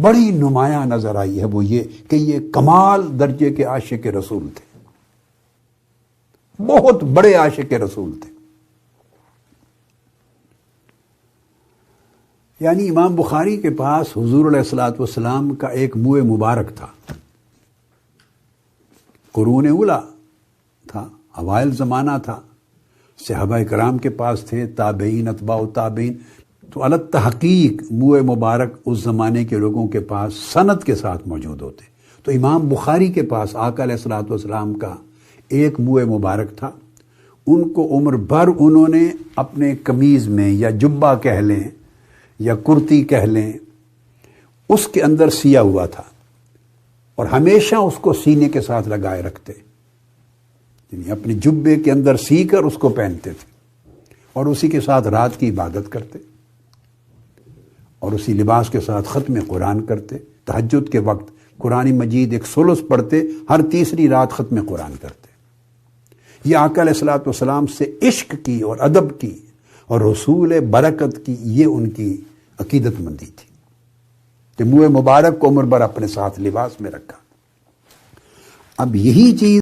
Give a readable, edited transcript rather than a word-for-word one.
بڑی نمایاں نظر آئی ہے وہ یہ کہ یہ کمال درجے کے عاشق رسول تھے، بہت بڑے عاشق رسول تھے۔ یعنی امام بخاری کے پاس حضور علیہ الصلوۃ والسلام کا ایک منہ مبارک تھا، قرون اولا تھا، اوائل زمانہ تھا، صحابہ کرام کے پاس تھے، تابعین، اتباع تابعین، تو الگ تحقیق منہ مبارک اس زمانے کے لوگوں کے پاس سند کے ساتھ موجود ہوتے۔ تو امام بخاری کے پاس آقا علیہ الصلوۃ والسلام کا ایک منہ مبارک تھا، ان کو عمر بھر انہوں نے اپنے قمیض میں یا جبہ کہہ لیں یا کرتی کہہ لیں، اس کے اندر سیا ہوا تھا، اور ہمیشہ اس کو سینے کے ساتھ لگائے رکھتے، یعنی اپنے جبے کے اندر سی کر اس کو پہنتے تھے اور اسی کے ساتھ رات کی عبادت کرتے اور اسی لباس کے ساتھ ختم قرآن کرتے، تہجد کے وقت قرآن مجید ایک ثلث پڑھتے، ہر تیسری رات ختم قرآن کرتے۔ یہ آقا علیہ الصلوۃ والسلام سے عشق کی اور ادب کی اور رسول برکت کی یہ ان کی عقیدت مندی تھی کہ منہ مبارک کو عمر بھر اپنے ساتھ لباس میں رکھا۔ اب یہی چیز